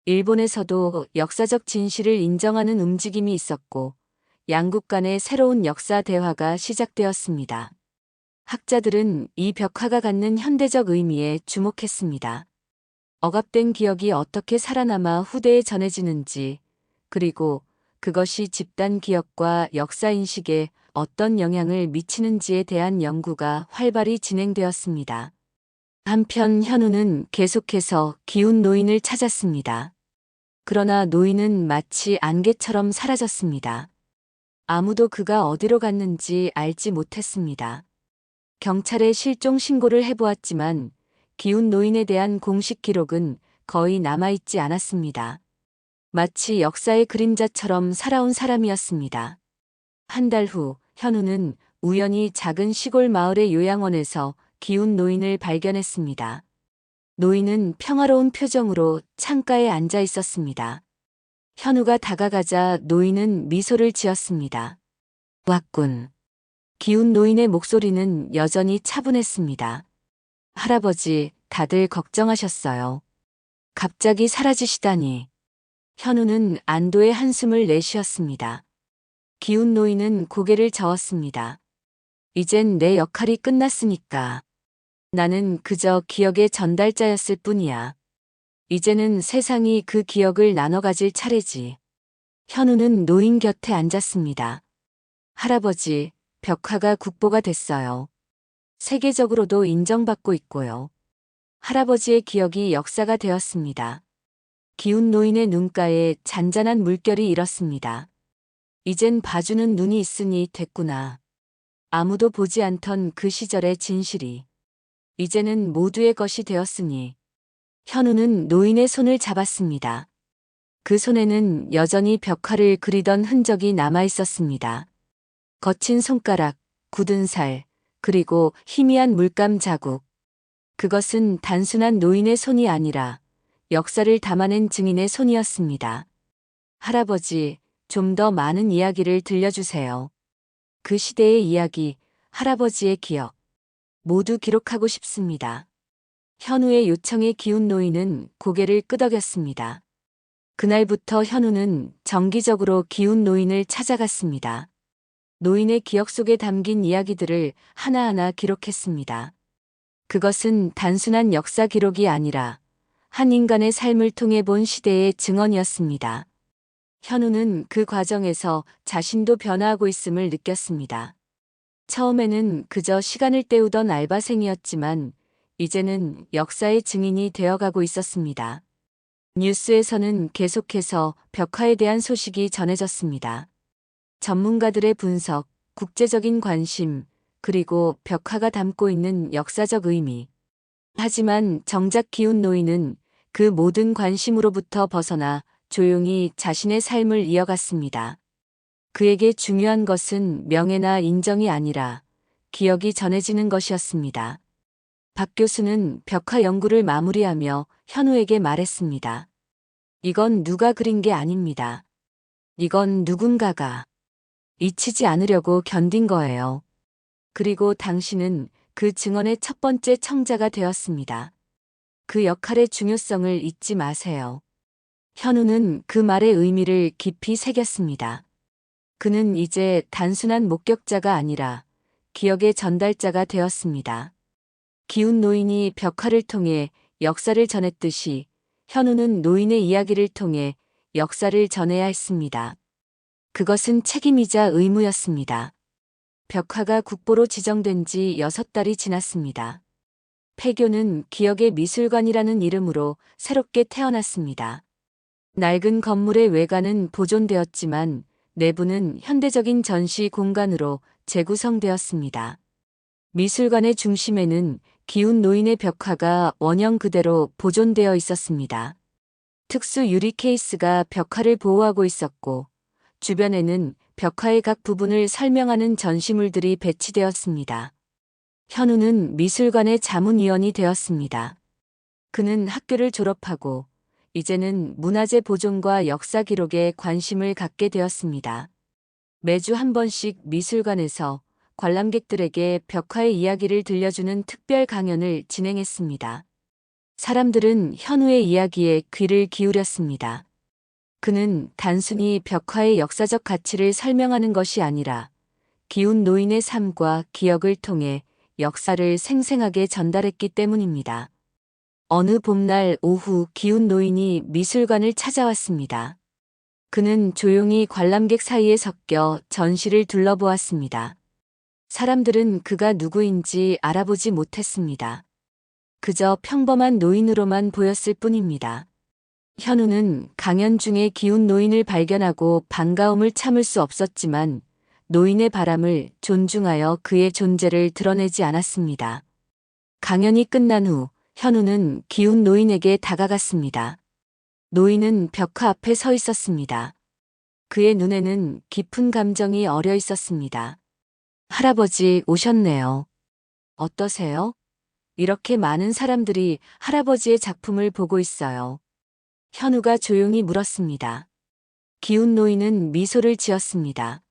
일본에서도 역사적 진실을 인정하는 움직임이 있었고 양국 간의 새로운 역사 대화가 시작되었습니다. 학자들은 이 벽화가 갖는 현대적 의미에 주목했습니다. 억압된 기억이 어떻게 살아남아 후대에 전해지는지, 그리고 그것이 집단 기억과 역사인식에 어떤 영향을 미치는지에 대한 연구가 활발히 진행되었습니다. 한편 현우는 계속해서 기훈 노인을 찾았습니다. 그러나 노인은 마치 안개처럼 사라졌습니다. 아무도 그가 어디로 갔는지 알지 못했습니다. 경찰에 실종 신고를 해보았지만 기훈 노인에 대한 공식 기록은 거의 남아있지 않았습니다. 마치 역사의 그림자처럼 살아온 사람이었습니다. 한 달 후 현우는 우연히 작은 시골 마을의 요양원에서 기훈 노인을 발견했습니다. 노인은 평화로운 표정으로 창가에 앉아 있었습니다. 현우가 다가가자 노인은 미소를 지었습니다. 왔군. 기훈 노인의 목소리는 여전히 차분했습니다. 할아버지, 다들 걱정하셨어요. 갑자기 사라지시다니. 현우는 안도의 한숨을 내쉬었습니다. 기훈 노인은 고개를 저었습니다. 이젠 내 역할이 끝났으니까. 나는 그저 기억의 전달자였을 뿐이야. 이제는 세상이 그 기억을 나눠 가질 차례지. 현우는 노인 곁에 앉았습니다. 할아버지, 벽화가 국보가 됐어요. 세계적으로도 인정받고 있고요. 할아버지의 기억이 역사가 되었습니다. 기훈 노인의 눈가에 잔잔한 물결이 일었습니다. 이젠 봐주는 눈이 있으니 됐구나. 아무도 보지 않던 그 시절의 진실이. 이제는 모두의 것이 되었으니. 현우는 노인의 손을 잡았습니다. 그 손에는 여전히 벽화를 그리던 흔적이 남아 있었습니다. 거친 손가락, 굳은 살, 그리고 희미한 물감 자국. 그것은 단순한 노인의 손이 아니라 역사를 담아낸 증인의 손이었습니다. 할아버지, 좀 더 많은 이야기를 들려주세요. 그 시대의 이야기, 할아버지의 기억, 모두 기록하고 싶습니다. 현우의 요청에 기훈 노인은 고개를 끄덕였습니다. 그날부터 현우는 정기적으로 기훈 노인을 찾아갔습니다. 노인의 기억 속에 담긴 이야기들을 하나하나 기록했습니다. 그것은 단순한 역사 기록이 아니라 한 인간의 삶을 통해 본 시대의 증언이었습니다. 현우는 그 과정에서 자신도 변화하고 있음을 느꼈습니다. 처음에는 그저 시간을 때우던 알바생이었지만 이제는 역사의 증인이 되어가고 있었습니다. 뉴스에서는 계속해서 벽화에 대한 소식이 전해졌습니다. 전문가들의 분석, 국제적인 관심, 그리고 벽화가 담고 있는 역사적 의미. 하지만 정작 기훈 노인은 그 모든 관심으로부터 벗어나 조용히 자신의 삶을 이어갔습니다. 그에게 중요한 것은 명예나 인정이 아니라 기억이 전해지는 것이었습니다. 박 교수는 벽화 연구를 마무리하며 현우에게 말했습니다. 이건 누가 그린 게 아닙니다. 이건 누군가가 잊히지 않으려고 견딘 거예요. 그리고 당신은 그 증언의 첫 번째 청자가 되었습니다. 그 역할의 중요성을 잊지 마세요. 현우는 그 말의 의미를 깊이 새겼습니다. 그는 이제 단순한 목격자가 아니라 기억의 전달자가 되었습니다. 기훈 노인이 벽화를 통해 역사를 전했듯이 현우는 노인의 이야기를 통해 역사를 전해야 했습니다. 그것은 책임이자 의무였습니다. 벽화가 국보로 지정된 지 6달이 지났습니다. 폐교는 기억의 미술관이라는 이름으로 새롭게 태어났습니다. 낡은 건물의 외관은 보존되었지만 내부는 현대적인 전시 공간으로 재구성되었습니다. 미술관의 중심에는 기운 노인의 벽화가 원형 그대로 보존되어 있었습니다. 특수 유리 케이스가 벽화를 보호하고 있었고 주변에는 벽화의 각 부분을 설명하는 전시물들이 배치되었습니다. 현우는 미술관의 자문위원이 되었습니다. 그는 학교를 졸업하고 이제는 문화재 보존과 역사 기록에 관심을 갖게 되었습니다. 매주 한 번씩 미술관에서 관람객들에게 벽화의 이야기를 들려주는 특별 강연을 진행했습니다. 사람들은 현우의 이야기에 귀를 기울였습니다. 그는 단순히 벽화의 역사적 가치를 설명하는 것이 아니라 기운 노인의 삶과 기억을 통해 역사를 생생하게 전달했기 때문입니다. 어느 봄날 오후 기운 노인이 미술관을 찾아왔습니다. 그는 조용히 관람객 사이에 섞여 전시를 둘러보았습니다. 사람들은 그가 누구인지 알아보지 못했습니다. 그저 평범한 노인으로만 보였을 뿐입니다. 현우는 강연 중에 기운 노인을 발견하고 반가움을 참을 수 없었지만 노인의 바람을 존중하여 그의 존재를 드러내지 않았습니다. 강연이 끝난 후 현우는 기운 노인에게 다가갔습니다. 노인은 벽화 앞에 서 있었습니다. 그의 눈에는 깊은 감정이 어려 있었습니다. 할아버지 오셨네요. 어떠세요? 이렇게 많은 사람들이 할아버지의 작품을 보고 있어요. 현우가 조용히 물었습니다. 기운 노인은 미소를 지었습니다.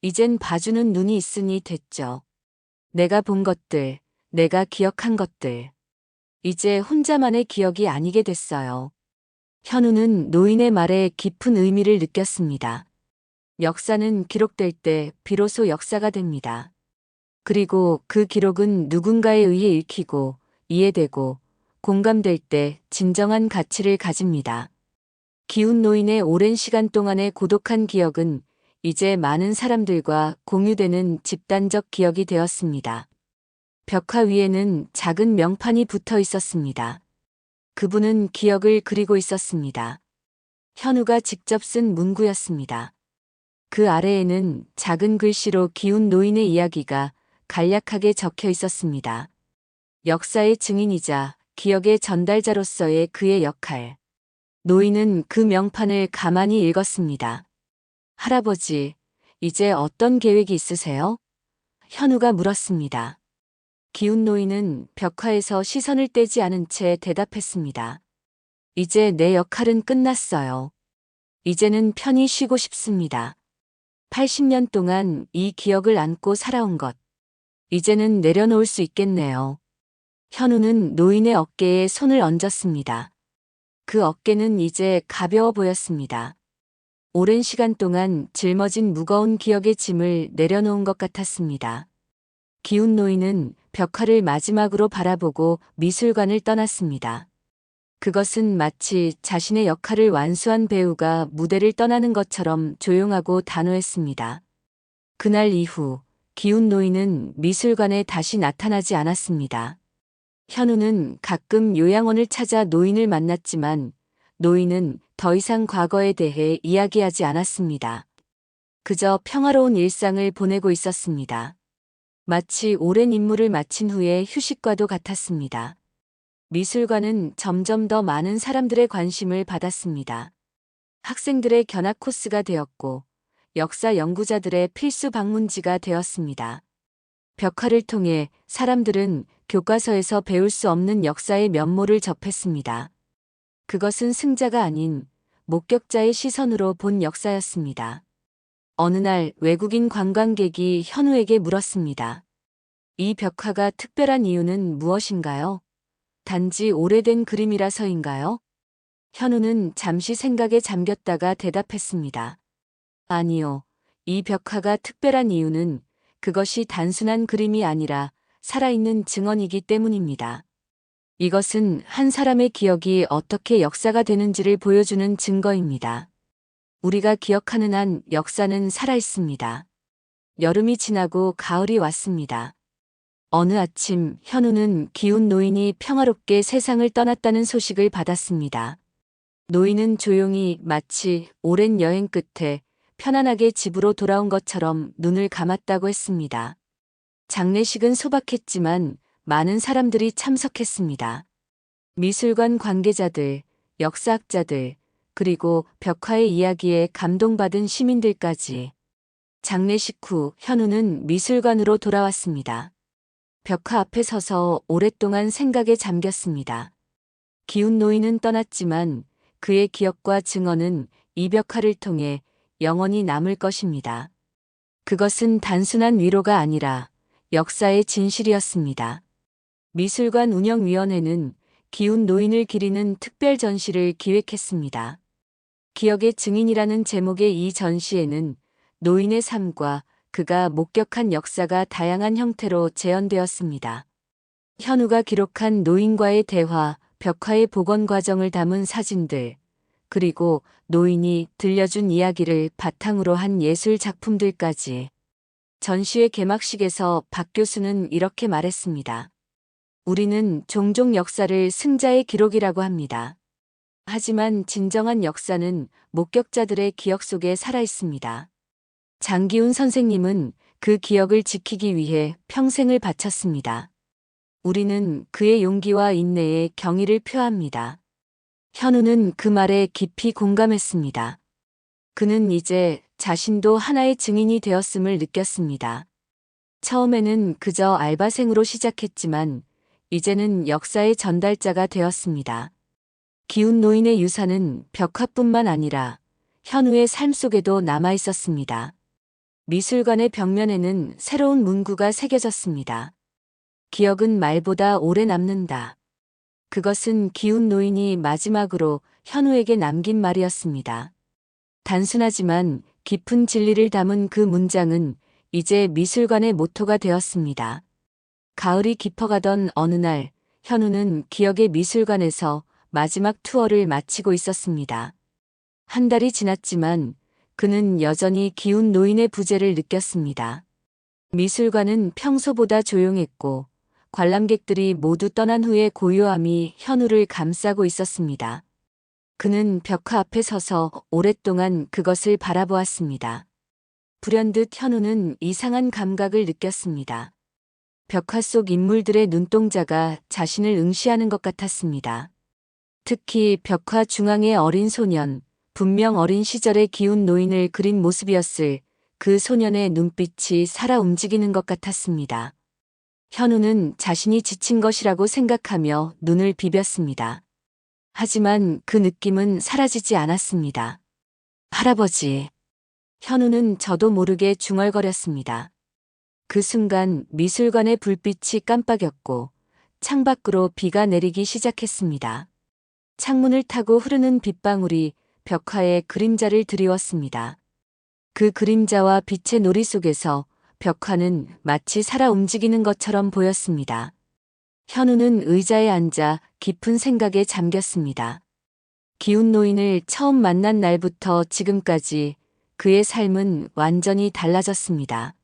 이젠 봐주는 눈이 있으니 됐죠. 내가 본 것들, 내가 기억한 것들. 이제 혼자만의 기억이 아니게 됐어요. 현우는 노인의 말에 깊은 의미를 느꼈습니다. 역사는 기록될 때 비로소 역사가 됩니다. 그리고 그 기록은 누군가에 의해 읽히고 이해되고 공감될 때 진정한 가치를 가집니다. 기운 노인의 오랜 시간 동안의 고독한 기억은 이제 많은 사람들과 공유되는 집단적 기억이 되었습니다. 벽화 위에는 작은 명판이 붙어 있었습니다. 그분은 기억을 그리고 있었습니다. 현우가 직접 쓴 문구였습니다. 그 아래에는 작은 글씨로 기운 노인의 이야기가 간략하게 적혀 있었습니다. 역사의 증인이자 기억의 전달자로서의 그의 역할. 노인은 그 명판을 가만히 읽었습니다. 할아버지, 이제 어떤 계획이 있으세요? 현우가 물었습니다. 기운 노인은 벽화에서 시선을 떼지 않은 채 대답했습니다. 이제 내 역할은 끝났어요. 이제는 편히 쉬고 싶습니다. 80년 동안 이 기억을 안고 살아온 것. 이제는 내려놓을 수 있겠네요. 현우는 노인의 어깨에 손을 얹었습니다. 그 어깨는 이제 가벼워 보였습니다. 오랜 시간 동안 짊어진 무거운 기억의 짐을 내려놓은 것 같았습니다. 기운 노인은 벽화를 마지막으로 바라보고 미술관을 떠났습니다. 그것은 마치 자신의 역할을 완수한 배우가 무대를 떠나는 것처럼 조용하고 단호했습니다. 그날 이후 기운 노인은 미술관에 다시 나타나지 않았습니다. 현우는 가끔 요양원을 찾아 노인을 만났지만 노인은 더 이상 과거에 대해 이야기하지 않았습니다. 그저 평화로운 일상을 보내고 있었습니다. 마치 오랜 임무를 마친 후의 휴식과도 같았습니다. 미술관은 점점 더 많은 사람들의 관심을 받았습니다. 학생들의 견학 코스가 되었고 역사 연구자들의 필수 방문지가 되었습니다. 벽화를 통해 사람들은 교과서에서 배울 수 없는 역사의 면모를 접했습니다. 그것은 승자가 아닌 목격자의 시선으로 본 역사였습니다. 어느 날 외국인 관광객이 현우에게 물었습니다. 이 벽화가 특별한 이유는 무엇인가요? 단지 오래된 그림이라서인가요? 현우는 잠시 생각에 잠겼다가 대답했습니다. 아니요. 이 벽화가 특별한 이유는 그것이 단순한 그림이 아니라 살아있는 증언이기 때문입니다. 이것은 한 사람의 기억이 어떻게 역사가 되는지를 보여주는 증거입니다. 우리가 기억하는 한 역사는 살아있습니다. 여름이 지나고 가을이 왔습니다. 어느 아침 현우는 기운 노인이 평화롭게 세상을 떠났다는 소식을 받았습니다. 노인은 조용히 마치 오랜 여행 끝에 편안하게 집으로 돌아온 것처럼 눈을 감았다고 했습니다. 장례식은 소박했지만 많은 사람들이 참석했습니다. 미술관 관계자들, 역사학자들, 그리고 벽화의 이야기에 감동받은 시민들까지. 장례식 후 현우는 미술관으로 돌아왔습니다. 벽화 앞에 서서 오랫동안 생각에 잠겼습니다. 기운 노인은 떠났지만 그의 기억과 증언은 이 벽화를 통해 영원히 남을 것입니다. 그것은 단순한 위로가 아니라 역사의 진실이었습니다. 미술관 운영위원회는 기운 노인을 기리는 특별 전시를 기획했습니다. 기억의 증인이라는 제목의 이 전시에는 노인의 삶과 그가 목격한 역사가 다양한 형태로 재현되었습니다. 현우가 기록한 노인과의 대화, 벽화의 복원 과정을 담은 사진들, 그리고 노인이 들려준 이야기를 바탕으로 한 예술 작품들까지. 전시회 개막식에서 박 교수는 이렇게 말했습니다. 우리는 종종 역사를 승자의 기록이라고 합니다. 하지만 진정한 역사는 목격자들의 기억 속에 살아 있습니다. 장기훈 선생님은 그 기억을 지키기 위해 평생을 바쳤습니다. 우리는 그의 용기와 인내에 경의를 표합니다. 현우는 그 말에 깊이 공감했습니다. 그는 이제 자신도 하나의 증인이 되었음을 느꼈습니다. 처음에는 그저 알바생으로 시작했지만 이제는 역사의 전달자가 되었습니다. 기운 노인의 유산은 벽화뿐만 아니라 현우의 삶 속에도 남아 있었습니다. 미술관의 벽면에는 새로운 문구가 새겨졌습니다. 기억은 말보다 오래 남는다. 그것은 기운 노인이 마지막으로 현우에게 남긴 말이었습니다. 단순하지만 깊은 진리를 담은 그 문장은 이제 미술관의 모토가 되었습니다. 가을이 깊어가던 어느 날, 현우는 기억의 미술관에서 마지막 투어를 마치고 있었습니다. 한 달이 지났지만 그는 여전히 기운 노인의 부재를 느꼈습니다. 미술관은 평소보다 조용했고 관람객들이 모두 떠난 후의 고요함이 현우를 감싸고 있었습니다. 그는 벽화 앞에 서서 오랫동안 그것을 바라보았습니다. 불현듯 현우는 이상한 감각을 느꼈습니다. 벽화 속 인물들의 눈동자가 자신을 응시하는 것 같았습니다. 특히 벽화 중앙의 어린 소년, 분명 어린 시절의 기운 노인을 그린 모습이었을 그 소년의 눈빛이 살아 움직이는 것 같았습니다. 현우는 자신이 지친 것이라고 생각하며 눈을 비볐습니다. 하지만 그 느낌은 사라지지 않았습니다. 할아버지. 현우는 저도 모르게 중얼거렸습니다. 그 순간 미술관의 불빛이 깜빡였고 창밖으로 비가 내리기 시작했습니다. 창문을 타고 흐르는 빗방울이 벽화에 그림자를 드리웠습니다. 그 그림자와 빛의 놀이 속에서 벽화는 마치 살아 움직이는 것처럼 보였습니다. 현우는 의자에 앉아 깊은 생각에 잠겼습니다. 기운 노인을 처음 만난 날부터 지금까지 그의 삶은 완전히 달라졌습니다.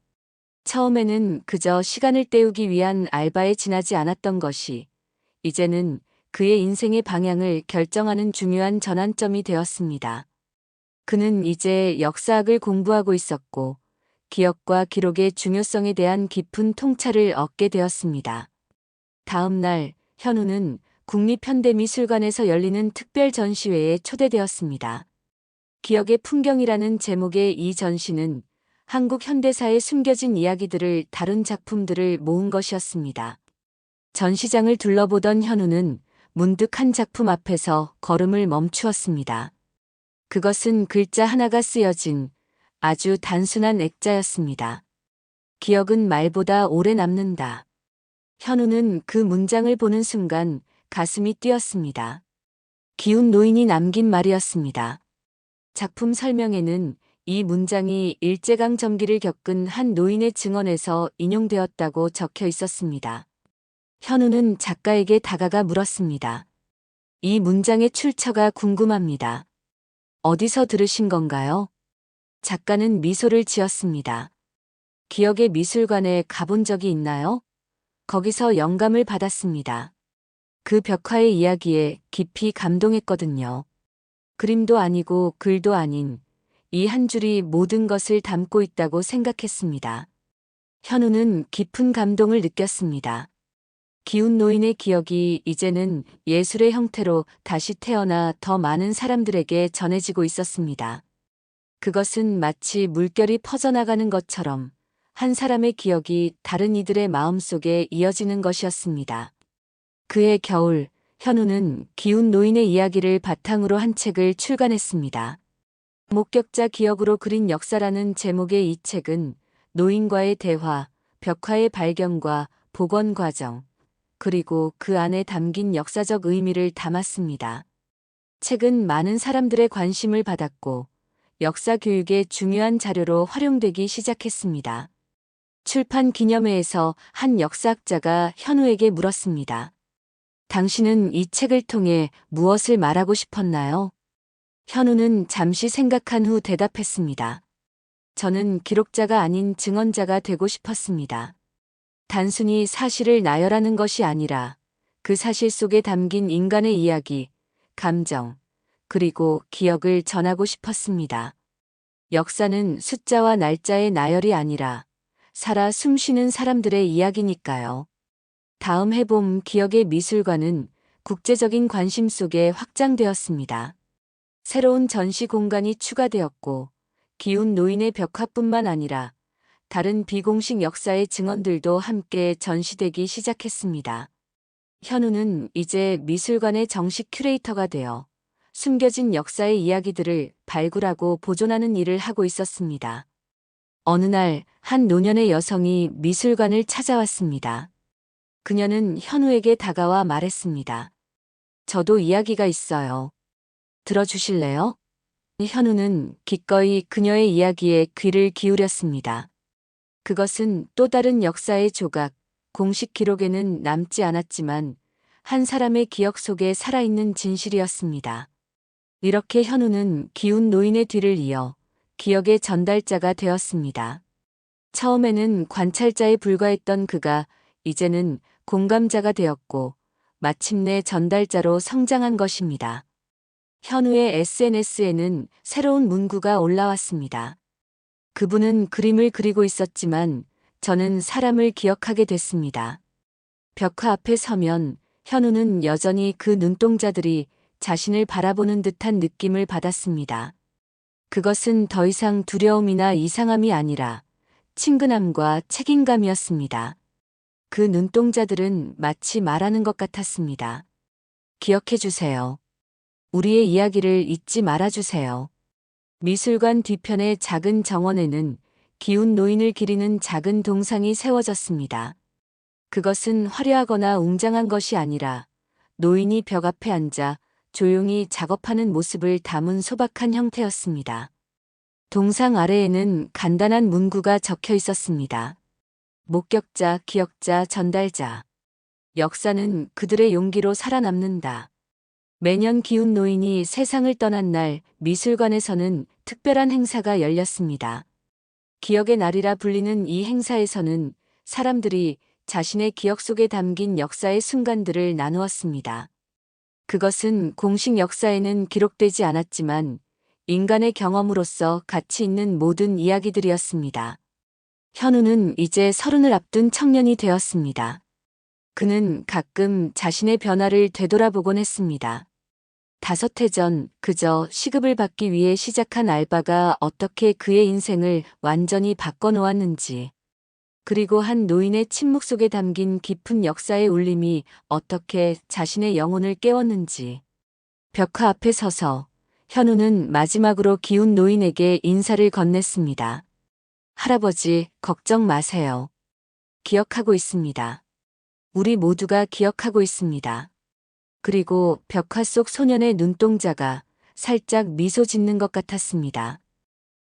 처음에는 그저 시간을 때우기 위한 알바에 지나지 않았던 것이 이제는 그의 인생의 방향을 결정하는 중요한 전환점이 되었습니다. 그는 이제 역사학을 공부하고 있었고 기억과 기록의 중요성에 대한 깊은 통찰을 얻게 되었습니다. 다음 날 현우는 국립현대미술관에서 열리는 특별 전시회에 초대되었습니다. 기억의 풍경이라는 제목의 이 전시는 한국 현대사의 숨겨진 이야기들을 다룬 작품들을 모은 것이었습니다. 전시장을 둘러보던 현우는 문득 한 작품 앞에서 걸음을 멈추었습니다. 그것은 글자 하나가 쓰여진 아주 단순한 액자였습니다. 기억은 말보다 오래 남는다. 현우는 그 문장을 보는 순간 가슴이 뛰었습니다. 기운 노인이 남긴 말이었습니다. 작품 설명에는 이 문장이 일제강점기를 겪은 한 노인의 증언에서 인용되었다고 적혀 있었습니다. 현우는 작가에게 다가가 물었습니다. 이 문장의 출처가 궁금합니다. 어디서 들으신 건가요? 작가는 미소를 지었습니다. 기억의 미술관에 가본 적이 있나요? 거기서 영감을 받았습니다. 그 벽화의 이야기에 깊이 감동했거든요. 그림도 아니고 글도 아닌 이 한 줄이 모든 것을 담고 있다고 생각했습니다. 현우는 깊은 감동을 느꼈습니다. 기운 노인의 기억이 이제는 예술의 형태로 다시 태어나 더 많은 사람들에게 전해지고 있었습니다. 그것은 마치 물결이 퍼져나가는 것처럼 한 사람의 기억이 다른 이들의 마음속에 이어지는 것이었습니다. 그해 겨울, 현우는 기운 노인의 이야기를 바탕으로 한 책을 출간했습니다. 목격자 기억으로 그린 역사라는 제목의 이 책은 노인과의 대화, 벽화의 발견과 복원 과정, 그리고 그 안에 담긴 역사적 의미를 담았습니다. 책은 많은 사람들의 관심을 받았고 역사 교육의 중요한 자료로 활용되기 시작했습니다. 출판 기념회에서 한 역사학자가 현우에게 물었습니다. 당신은 이 책을 통해 무엇을 말하고 싶었나요? 현우는 잠시 생각한 후 대답했습니다. 저는 기록자가 아닌 증언자가 되고 싶었습니다. 단순히 사실을 나열하는 것이 아니라 그 사실 속에 담긴 인간의 이야기, 감정, 그리고 기억을 전하고 싶었습니다. 역사는 숫자와 날짜의 나열이 아니라 살아 숨쉬는 사람들의 이야기니까요. 다음 해봄 기억의 미술관은 국제적인 관심 속에 확장되었습니다. 새로운 전시 공간이 추가되었고 기운 노인의 벽화뿐만 아니라 다른 비공식 역사의 증언들도 함께 전시되기 시작했습니다. 현우는 이제 미술관의 정식 큐레이터가 되어 숨겨진 역사의 이야기들을 발굴하고 보존하는 일을 하고 있었습니다. 어느 날 한 노년의 여성이 미술관을 찾아왔습니다. 그녀는 현우에게 다가와 말했습니다. 저도 이야기가 있어요. 들어주실래요? 현우는 기꺼이 그녀의 이야기에 귀를 기울였습니다. 그것은 또 다른 역사의 조각, 공식 기록에는 남지 않았지만 한 사람의 기억 속에 살아있는 진실이었습니다. 이렇게 현우는 기운 노인의 뒤를 이어 기억의 전달자가 되었습니다. 처음에는 관찰자에 불과했던 그가 이제는 공감자가 되었고 마침내 전달자로 성장한 것입니다. 현우의 SNS에는 새로운 문구가 올라왔습니다. 그분은 그림을 그리고 있었지만 저는 사람을 기억하게 됐습니다. 벽화 앞에 서면 현우는 여전히 그 눈동자들이 자신을 바라보는 듯한 느낌을 받았습니다. 그것은 더 이상 두려움이나 이상함이 아니라 친근함과 책임감이었습니다. 그 눈동자들은 마치 말하는 것 같았습니다. 기억해 주세요. 우리의 이야기를 잊지 말아주세요. 미술관 뒤편의 작은 정원에는 기운 노인을 기리는 작은 동상이 세워졌습니다. 그것은 화려하거나 웅장한 것이 아니라 노인이 벽 앞에 앉아 조용히 작업하는 모습을 담은 소박한 형태였습니다. 동상 아래에는 간단한 문구가 적혀 있었습니다. 목격자, 기억자, 전달자. 역사는 그들의 용기로 살아남는다. 매년 기운 노인이 세상을 떠난 날 미술관에서는 특별한 행사가 열렸습니다. 기억의 날이라 불리는 이 행사에서는 사람들이 자신의 기억 속에 담긴 역사의 순간들을 나누었습니다. 그것은 공식 역사에는 기록되지 않았지만 인간의 경험으로서 가치 있는 모든 이야기들이었습니다. 현우는 이제 30을 앞둔 청년이 되었습니다. 그는 가끔 자신의 변화를 되돌아보곤 했습니다. 5해 전 그저 시급을 받기 위해 시작한 알바가 어떻게 그의 인생을 완전히 바꿔놓았는지, 그리고 한 노인의 침묵 속에 담긴 깊은 역사의 울림이 어떻게 자신의 영혼을 깨웠는지. 벽화 앞에 서서 현우는 마지막으로 기운 노인에게 인사를 건넸습니다. 할아버지, 걱정 마세요. 기억하고 있습니다. 우리 모두가 기억하고 있습니다. 그리고 벽화 속 소년의 눈동자가 살짝 미소 짓는 것 같았습니다.